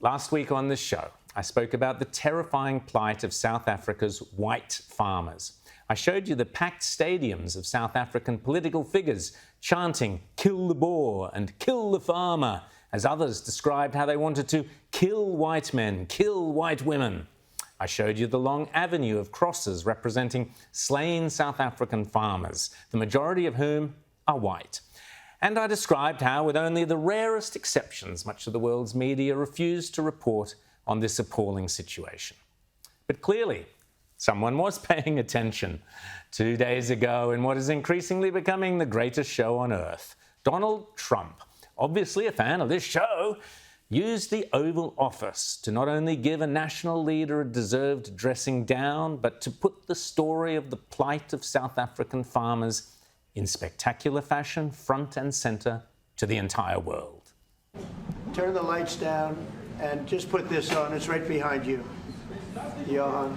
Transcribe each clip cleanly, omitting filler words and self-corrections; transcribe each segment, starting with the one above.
Last week on this show, I spoke about the terrifying plight of South Africa's white farmers. I showed you the packed stadiums of South African political figures chanting, "Kill the Boer" and "Kill the farmer," as others described how they wanted to kill white men, kill white women. I showed you the long avenue of crosses representing slain South African farmers, the majority of whom are white. And I described how, with only the rarest exceptions, much of the world's media refused to report on this appalling situation. But clearly, someone was paying attention. 2 days ago, in what is increasingly becoming the greatest show on earth, Donald Trump, obviously a fan of this show, used the Oval Office to not only give a national leader a deserved dressing down, but to put the story of the plight of South African farmers in spectacular fashion, front and centre, to the entire world. Turn the lights down and just put this on. It's right behind you, Johan.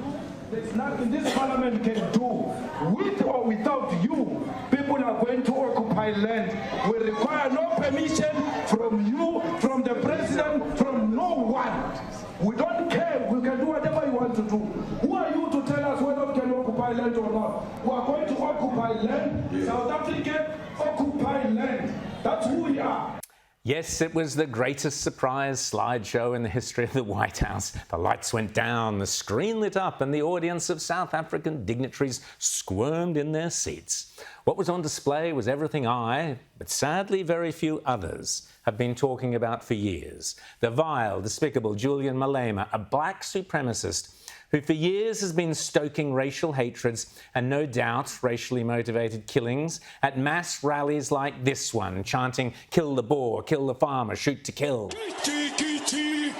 There's nothing this parliament can do. With or without you, people are going to occupy land. We require no permission from you, from the president, from no one. We don't care. We can do whatever you want to do. Who are you to tell us whether we can occupy land or not? We are going to occupy land. South Africa occupy land. That's who we are. Yes, it was the greatest surprise slideshow in the history of the White House. The lights went down, the screen lit up, and the audience of South African dignitaries squirmed in their seats. What was on display was everything I, but sadly very few others, have been talking about for years. The vile, despicable Julian Malema, a black supremacist who for years has been stoking racial hatreds and no doubt racially motivated killings at mass rallies like this one, chanting, "Kill the Boer, kill the farmer, shoot to kill." Shoot to kill.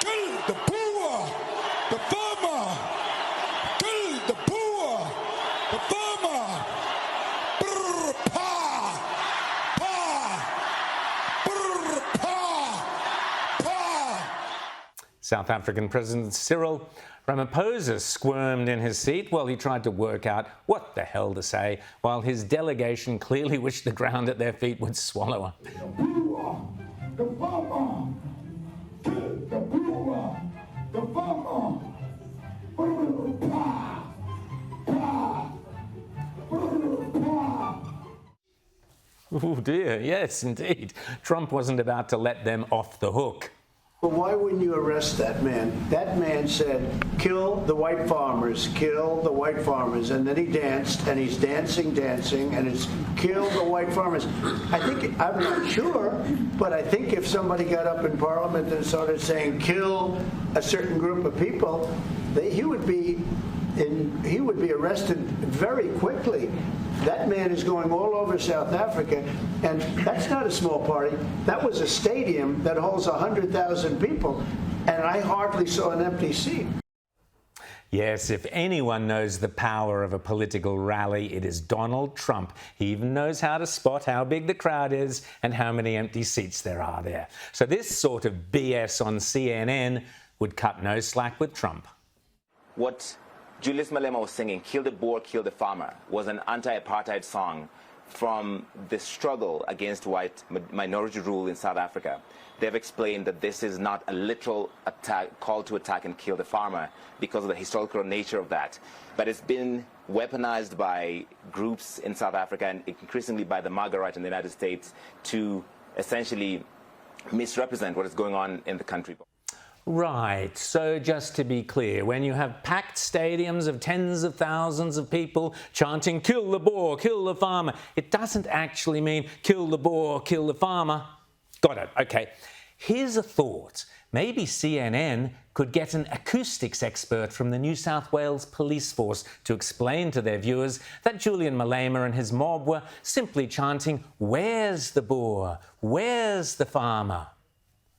Kill the Boer, the farmer. Kill the Boer, the farmer. Brr, pa, pa, brr, pa, pa. South African President Cyril Ramaphosa squirmed in his seat while he tried to work out what the hell to say, while his delegation clearly wished the ground at their feet would swallow him. The farmer, kill the Boer, the farmer. Brr, pa, pa, brr, pa. Oh dear, yes, indeed. Trump wasn't about to let them off the hook. But why wouldn't you arrest that man? That man said, "Kill the white farmers, kill the white farmers." And then he danced, and he's dancing, and it's "kill the white farmers." I'm not sure, but I think if somebody got up in Parliament and started saying, "Kill a certain group of people," he would be arrested very quickly. That man is going all over South Africa, and that's not a small party. That was a stadium that holds 100,000 people, and I hardly saw an empty seat. Yes, if anyone knows the power of a political rally, it is Donald Trump. He even knows how to spot how big the crowd is and how many empty seats there are there. So this sort of BS on CNN would cut no slack with Trump. What Julius Malema was singing, "Kill the Boer, kill the farmer," was an anti-apartheid song from the struggle against white minority rule in South Africa. They've explained that this is not a literal attack, call to attack and kill the farmer because of the historical nature of that. But it's been weaponized by groups in South Africa and increasingly by the MAGA right in the United States to essentially misrepresent what is going on in the country. Right, so just to be clear, when you have packed stadiums of tens of thousands of people chanting, "Kill the Boer, kill the farmer," it doesn't actually mean "kill the Boer, kill the farmer." Got it, okay. Here's a thought. Maybe CNN could get an acoustics expert from the New South Wales Police Force to explain to their viewers that Julian Malema and his mob were simply chanting, "Where's the Boer? Where's the farmer?"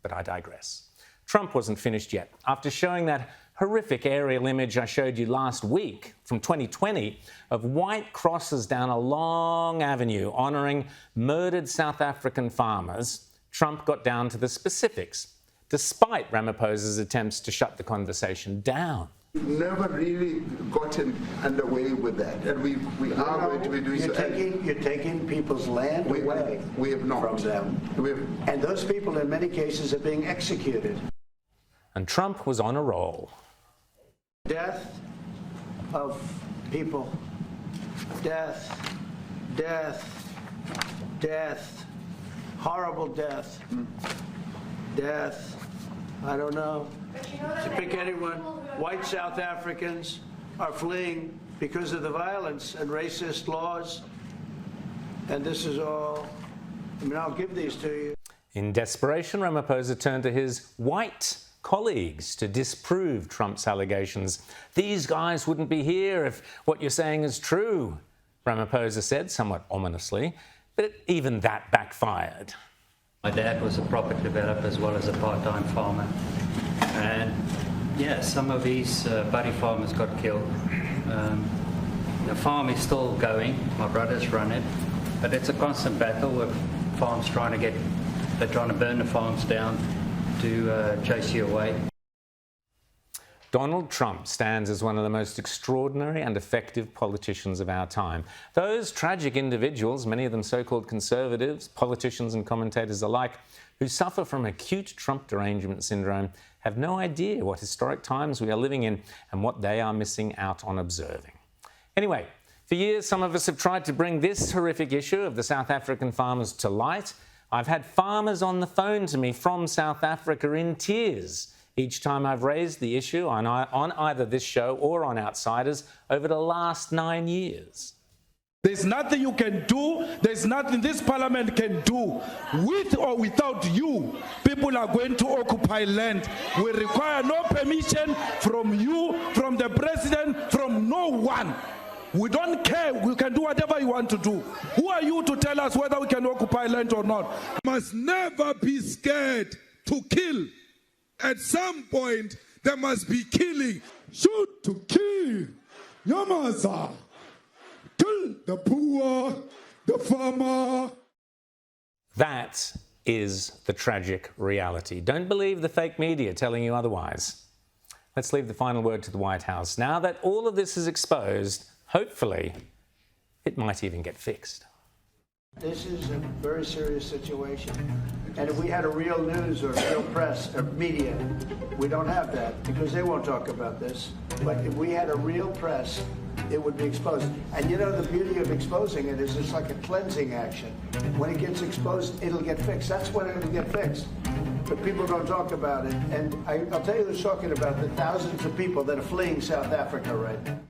But I digress. Trump wasn't finished yet. After showing that horrific aerial image I showed you last week from 2020 of white crosses down a long avenue honouring murdered South African farmers, Trump got down to the specifics, despite Ramaphosa's attempts to shut the conversation down. Never really gotten underway with that, and we are going to be doing so. You're taking people's land away we have not. from them. And those people, in many cases, are being executed. And Trump was on a roll. Death of people. Death. Death. Death. Horrible death. Death. I don't know. To pick anyone, white South Africans are fleeing because of the violence and racist laws. And this is all, I mean, I'll give these to you. In desperation, Ramaphosa turned to his white colleagues to disprove Trump's allegations. These guys wouldn't be here if what you're saying is true, Ramaphosa said, somewhat ominously. But even that backfired. My dad was a property developer as well as a part-time farmer. And yeah, some of these buddy farmers got killed. The farm is still going. My brothers run it. But it's a constant battle with farms they're trying to burn the farms down to chase you away. Donald Trump stands as one of the most extraordinary and effective politicians of our time. Those tragic individuals, many of them so-called conservatives, politicians and commentators alike, who suffer from acute Trump derangement syndrome, have no idea what historic times we are living in and what they are missing out on observing. Anyway, for years, some of us have tried to bring this horrific issue of the South African farmers to light. I've had farmers on the phone to me from South Africa in tears each time I've raised the issue on either this show or on Outsiders over the last 9 years. There's nothing you can do, there's nothing this parliament can do. With or without you, people are going to occupy land. We require no permission from you, from the president, from no one. We don't care, we can do whatever you want to do. Who are you to tell us whether we can occupy land or not? Must never be scared to kill. At some point, there must be killing. Shoot to kill. Yamaza. Kill the poor, the farmer. That is the tragic reality. Don't believe the fake media telling you otherwise. Let's leave the final word to the White House. Now that all of this is exposed, hopefully, it might even get fixed. This is a very serious situation. And if we had a real news or real press or media, we don't have that because they won't talk about this. But if we had a real press, it would be exposed. And you know, the beauty of exposing it is it's like a cleansing action. When it gets exposed, it'll get fixed. That's when it'll get fixed. But people don't talk about it. And I'll tell you who's talking about the thousands of people that are fleeing South Africa right now.